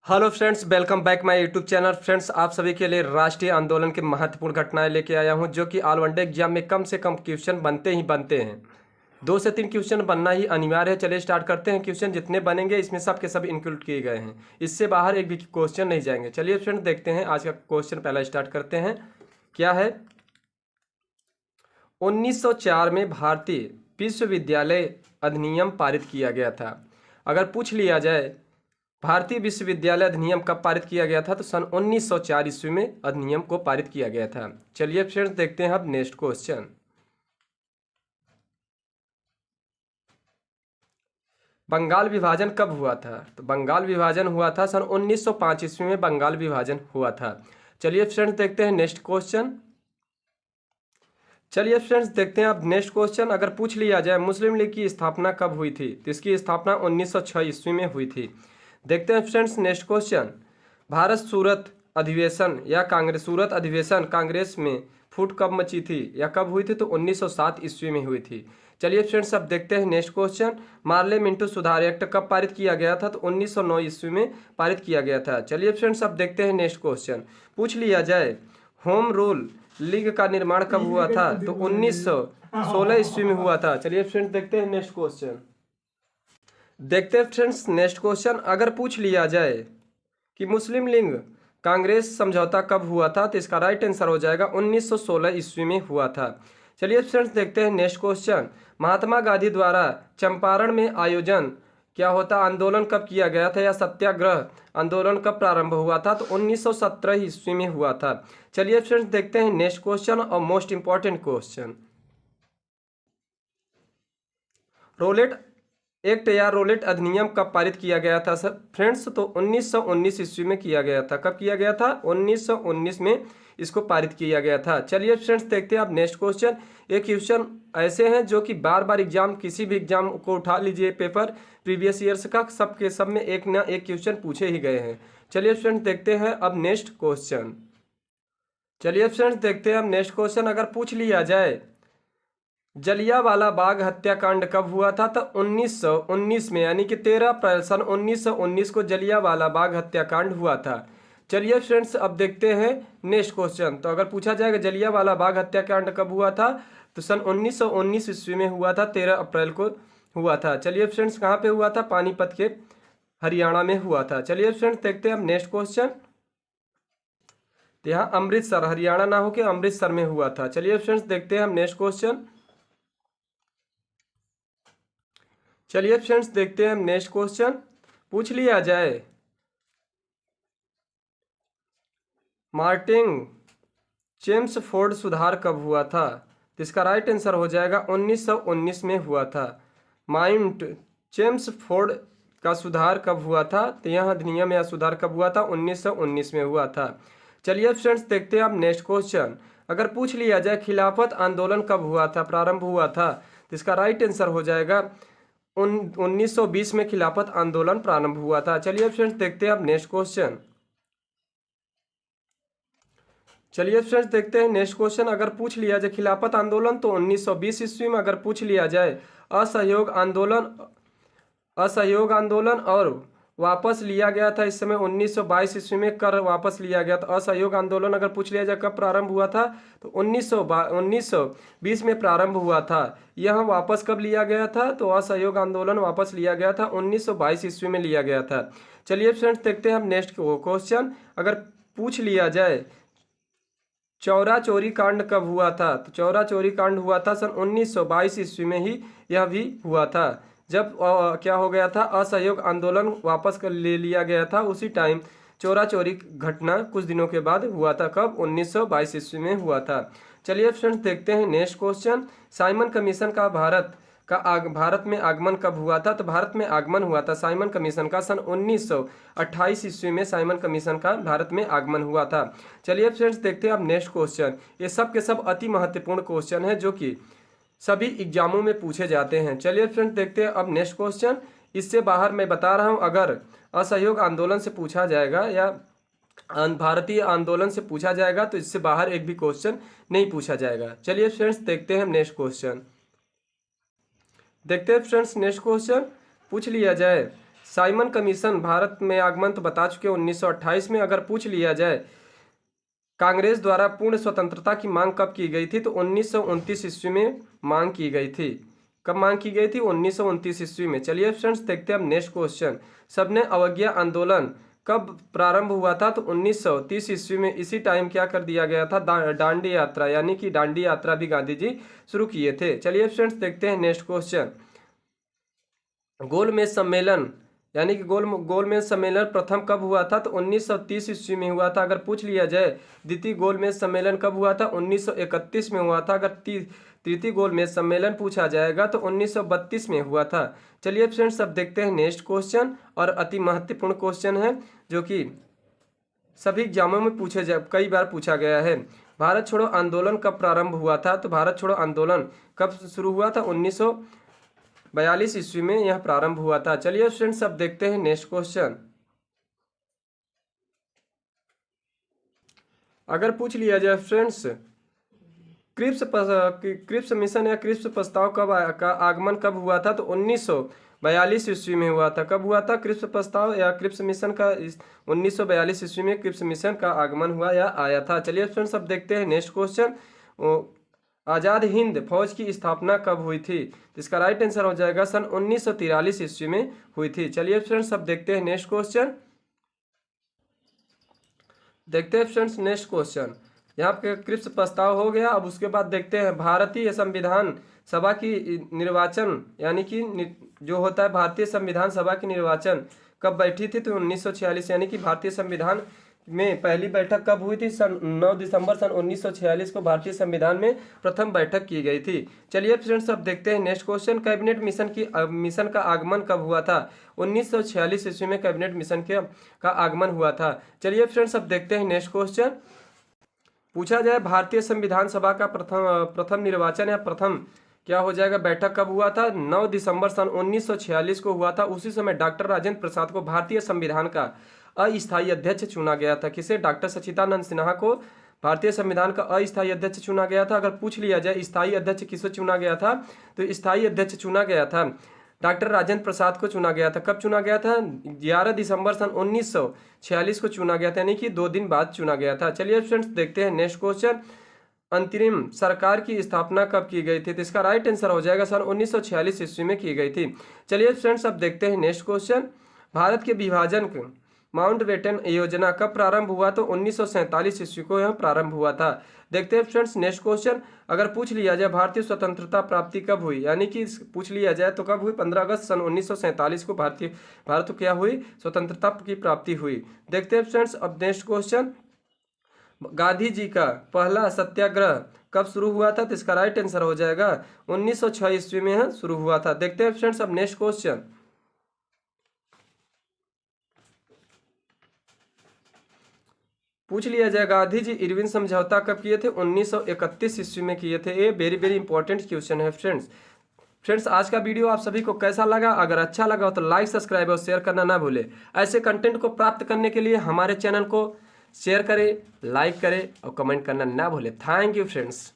Hello friends, welcome back my YouTube channel. Friends, आप सभी के लिए राष्ट्रीय आंदोलन की महत्वपूर्ण घटनाएं लेके आया हूं, जो कि ऑल वनडे एग्जाम में कम से कम क्वेश्चन बनते ही बनते हैं। 2 से 3 क्वेश्चन बनना ही अनिवार्य है। चलिए स्टार्ट करते हैं। क्वेश्चन जितने बनेंगे इसमें सब के सब इंक्लूड किए गए हैं, इससे बाहर एक भी क्वेश्चन नहीं जाएंगे। चलिए फ्रेंड्स, देखते हैं आज का क्वेश्चन। पहला स्टार्ट करते हैं। क्या है? 1904 में भारतीय विश्वविद्यालय अधिनियम पारित किया गया था। अगर पूछ लिया जाए भारतीय विश्वविद्यालय अधिनियम कब पारित किया गया था, तो सन 1904 ईस्वी में अधिनियम को पारित किया गया था। चलिए फ्रेंड्स, देखते हैं अब नेक्स्ट क्वेश्चन। बंगाल विभाजन कब हुआ था? तो बंगाल विभाजन हुआ था सन 1905 ईस्वी में बंगाल विभाजन हुआ था। चलिए फ्रेंड्स, देखते हैं नेक्स्ट क्वेश्चन। चलिए फ्रेंड्स, देखते हैं अब नेक्स्ट क्वेश्चन। अगर पूछ लिया जाए मुस्लिम लीग की स्थापना कब हुई थी, तो इसकी स्थापना 1906 ईस्वी में हुई थी। देखते हैं फ्रेंड्स नेक्स्ट क्वेश्चन। भारत सूरत अधिवेशन या कांग्रेस सूरत अधिवेशन कांग्रेस में फूट कब मची थी या कब हुई थी, तो 1907 ईस्वी में हुई थी। चलिए फ्रेंड्स, अब देखते हैं नेक्स्ट क्वेश्चन। मार्ले मिंटो सुधार एक्ट कब पारित किया गया था, तो 1909 ईस्वी में पारित किया गया था। चलिए फ्रेंड्स, अब देखते हैं नेक्स्ट क्वेश्चन। पूछ लिया जाए होम रूल लीग का निर्माण कब हुआ था, तो 1916 ईस्वी में हुआ था। चलिए फ्रेंड्स, देखते हैं नेक्स्ट क्वेश्चन। देखते हैं फ्रेंड्स नेक्स्ट क्वेश्चन। अगर पूछ लिया जाए कि मुस्लिम लीग कांग्रेस समझौता कब हुआ था, तो इसका राइट आंसर हो जाएगा 1916 ईस्वी में हुआ था। चलिए फ्रेंड्स, देखते हैं नेक्स्ट क्वेश्चन। महात्मा गांधी द्वारा चंपारण में आयोजन क्या होता आंदोलन कब किया गया था या सत्याग्रह आंदोलन कब प्रारंभ हुआ था, तो 1917 ईस्वी में हुआ था। चलिए फ्रेंड्स, देखते हैं नेक्स्ट क्वेश्चन और most important question. Rowlatt act या रोलेट अधिनियम कब पारित किया गया था सर फ्रेंड्स, तो 1919 ईस्वी में किया गया था। कब किया गया था? 1919 में इसको पारित किया गया था। चलिए फ्रेंड्स, देखते हैं अब नेक्स्ट क्वेश्चन। ये क्वेश्चन ऐसे हैं जो कि बार बार एग्जाम, किसी भी एग्जाम को उठा लीजिए पेपर प्रीवियस ईयर्स का, सब के सब में एक ना एक क्वेश्चन पूछे ही गए हैं। चलिए फ्रेंड्स, देखते हैं अब नेक्स्ट क्वेश्चन। चलिए फ्रेंड्स, देखते हैं अब नेक्स्ट क्वेश्चन। अगर पूछ लिया जाए जलियांवाला बाग हत्याकांड कब हुआ था, तो 1919 में, यानी कि 13 अप्रैल सन 1919 को जलियांवाला बाग हत्याकांड हुआ था। चलिए फ्रेंड्स, अब देखते हैं नेक्स्ट क्वेश्चन। तो अगर पूछा जाएगा जलियांवाला बाग हत्याकांड कब हुआ था, तो सन 1919 ईस्वी में हुआ था, 13 अप्रैल को हुआ था। चलिए फ्रेंड्स, कहाँ पे हुआ था? पानीपत के हरियाणा में हुआ था। चलिए फ्रेंड्स, देखते हैं अब नेक्स्ट क्वेश्चन। तो यहाँ अमृतसर, हरियाणा ना होकर अमृतसर में हुआ था। चलिए फ्रेंड्स, देखते हैं हम नेक्स्ट क्वेश्चन। चलिए फ्रेंड्स, देखते हैं हम नेक्स्ट क्वेश्चन। पूछ लिया जाए मार्टिन चेम्सफोर्ड सुधार कब हुआ था, तो इसका राइट आंसर हो जाएगा 1919 में हुआ था। माउंट चेम्सफोर्ड का सुधार कब हुआ था, तो यह अधिनियम या सुधार कब हुआ था? 1919 में हुआ था। चलिए फ्रेंड्स, देखते हैं अब नेक्स्ट क्वेश्चन। अगर पूछ लिया जाए खिलाफत आंदोलन कब हुआ था, प्रारंभ हुआ था, तो इसका राइट आंसर हो जाएगा 1920 में खिलाफत आंदोलन प्रारंभ हुआ था। चलिए फ्रेंड्स, देखते हैं अब नेक्स्ट क्वेश्चन। चलिए फ्रेंड्स, देखते हैं नेक्स्ट क्वेश्चन। अगर पूछ लिया जाए खिलाफत आंदोलन, तो 1920 ईस्वी में। अगर पूछ लिया जाए असहयोग आंदोलन और वापस लिया गया था इस समय 1922 ईस्वी में, कर वापस लिया गया था। असहयोग आंदोलन अगर पूछ लिया जाए कब प्रारंभ हुआ था, तो 1920 में प्रारंभ हुआ था। यह वापस कब लिया गया था, तो असहयोग आंदोलन वापस लिया गया था 1922 ईस्वी में लिया गया था। चलिए फ्रेंड्स, देखते हैं हम नेक्स्ट क्वेश्चन। अगर पूछ लिया जाए चौरा चोरी कांड कब हुआ था, तो चौरा चोरी कांड हुआ था सन 1922 ईस्वी में ही यह भी हुआ था। जब क्या हो गया था, असहयोग आंदोलन वापस कर ले लिया गया था, उसी टाइम चोरा चोरी घटना कुछ दिनों के बाद हुआ था। कब? 1922 ईस्वी में हुआ था। चलिए फ्रेंड्स, देखते हैं नेक्स्ट क्वेश्चन। साइमन कमीशन का भारत में आगमन कब हुआ था, तो भारत में आगमन हुआ था साइमन कमीशन का सन 1928 ईस्वी में। साइमन कमीशन का भारत में आगमन हुआ था। चलिए फ्रेंड्स, देखते हैं अब नेक्स्ट क्वेश्चन। ये सब के सब अति महत्वपूर्ण क्वेश्चन है जो कि सभी एग्जामों में पूछे जाते हैं। चलिए फ्रेंड्स, देखते हैं अब नेक्स्ट क्वेश्चन। इससे बाहर मैं बता रहा हूं, अगर असहयोग आंदोलन से पूछा जाएगा या भारतीय आंदोलन से पूछा जाएगा, तो इससे बाहर एक भी क्वेश्चन नहीं पूछा जाएगा। चलिए फ्रेंड्स, देखते हैं हम नेक्स्ट क्वेश्चन। देखते हैं फ्रेंड्स नेक्स्ट क्वेश्चन। पूछ लिया जाए साइमन कमीशन भारत में आगमन तो बता चुके 1928 में। अगर पूछ लिया जाए कांग्रेस द्वारा पूर्ण स्वतंत्रता की मांग कब की गई थी, तो 1929 ईस्वी में मांग की गई थी। कब मांग की गई थी? 1929 ईस्वी में। चलिए फ्रेंड्स देखते हैं अब नेक्स्ट क्वेश्चन। सबने अवज्ञा आंदोलन कब प्रारंभ हुआ था, तो 1930 ईस्वी में। इसी टाइम क्या कर दिया गया था? दांडी यात्रा, यानी कि दांडी यात्रा भी गांधी जी शुरू किए थे। चलिए फ्रेंड्स देखते हैं नेक्स्ट क्वेश्चन। गोलमेज सम्मेलन यानी कि गोलमेज सम्मेलन प्रथम कब हुआ था, तो 1930 ईस्वी में हुआ था। अगर पूछ लिया जाए द्वितीय गोलमेज सम्मेलन कब हुआ था, 1931 में हुआ था। अगर तृतीय गोलमेज सम्मेलन पूछा जाएगा तो 1932 में हुआ था। चलिए फ्रेंड्स अब देखते हैं नेक्स्ट क्वेश्चन, और अति महत्वपूर्ण क्वेश्चन है जो कि सभी एग्जामों में कई बार पूछा गया है। भारत छोड़ो आंदोलन कब प्रारंभ हुआ था, तो भारत छोड़ो आंदोलन कब शुरू हुआ था? 1942 ईस्वी में यह प्रारंभ हुआ था। चलिए फ्रेंड्स अब देखते हैं नेक्स्ट क्वेश्चन। अगर पूछ लिया जाए फ्रेंड्स क्रिप्स मिशन या क्रिप्स प्रस्ताव का आगमन कब हुआ था, तो 1942 ईस्वी में हुआ था। कब हुआ था क्रिप्स प्रस्ताव या क्रिप्स मिशन का? 1942 ईस्वी में क्रिप्स मिशन का आगमन हुआ या आया था। चलिए फ्रेंड्स अब देखते हैं नेक्स्ट क्वेश्चन। आज़ाद हिंद फौज की स्थापना कब हुई थी? इसका राइट आंसर हो जाएगा सन 1943 ईस्वी में हुई थी। चलिए फ्रेंड्स अब देखते हैं नेक्स्ट क्वेश्चन। देखते हैं फ्रेंड्स नेक्स्ट क्वेश्चन। यहाँ पे क्रिप्स प्रस्ताव हो गया। अब उसके बाद देखते हैं भारतीय संविधान सभा की निर्वाचन, यानी कि जो होता है भारतीय संविधान सभा की निर्वाचन कब बैठी थी, तो 1946। यानी कि भारतीय संविधान में पहली बैठक कब हुई थी? 9 दिसंबर सन 1946 को भारतीय संविधान में प्रथम बैठक की गई थी। चलिए फ्रेंड्स अब देखते हैं नेक्स्ट क्वेश्चन। कैबिनेट मिशन का आगमन कब हुआ था? 1946 ईस्वी में कैबिनेट मिशन का आगमन हुआ था। चलिए फ्रेंड्स अब देखते हैं नेक्स्ट क्वेश्चन। पूछा जाए भारतीय संविधान सभा का प्रथम निर्वाचन या प्रथम क्या हो जाएगा बैठक कब हुआ था? 9 दिसंबर सन 1946 को हुआ था। उसी समय डॉक्टर राजेंद्र प्रसाद को भारतीय संविधान का अस्थायी अध्यक्ष चुना गया था। किसे? डॉक्टर सच्चिदानंद सिन्हा को भारतीय संविधान का अस्थायी अध्यक्ष चुना गया था। अगर पूछ लिया जाए स्थायी अध्यक्ष किसे चुना गया था, तो स्थायी अध्यक्ष चुना गया था डॉक्टर राजेंद्र प्रसाद को चुना गया था। कब चुना गया था? 11 दिसंबर सन 1946 को चुना गया था, यानी कि 2 दिन बाद चुना गया था। चलिए फ्रेंड्स देखते हैं नेक्स्ट क्वेश्चन। अंतरिम सरकार की स्थापना कब की गई थी, तो इसका राइट आंसर हो जाएगा सन 1946 ईस्वी में की गई थी। चलिए फ्रेंड्स अब देखते हैं नेक्स्ट क्वेश्चन। भारत के विभाजन माउंटबेटन योजना कब प्रारंभ हुआ, तो 1947 ईस्वी को यह प्रारंभ हुआ था। देखते हैं फ्रेंड्स नेक्स्ट क्वेश्चन। अगर पूछ लिया जाए भारतीय स्वतंत्रता प्राप्ति कब हुई, यानी कि पूछ लिया जाए तो कब हुई? 15 अगस्त सन 1947 को भारत क्या हुई? स्वतंत्रता की प्राप्ति हुई। देखते हैं फ्रेंड्स अब नेक्स्ट क्वेश्चन। गांधी जी का पहला सत्याग्रह कब शुरू हुआ था, तो इसका राइट आंसर हो जाएगा 1906 ईस्वी में यह शुरू हुआ था। देखते हैं फ्रेंड्स अब नेक्स्ट क्वेश्चन। पूछ लिया जाए गांधी जी इरविन समझौता कब किए थे? 1931 ईस्वी में किए थे। ये वेरी वेरी इंपॉर्टेंट क्वेश्चन है फ्रेंड्स आज का वीडियो आप सभी को कैसा लगा? अगर अच्छा लगा हो तो लाइक सब्सक्राइब और शेयर करना ना भूले। ऐसे कंटेंट को प्राप्त करने के लिए हमारे चैनल को शेयर करें, लाइक करें और कमेंट करना ना भूले। Thank you friends.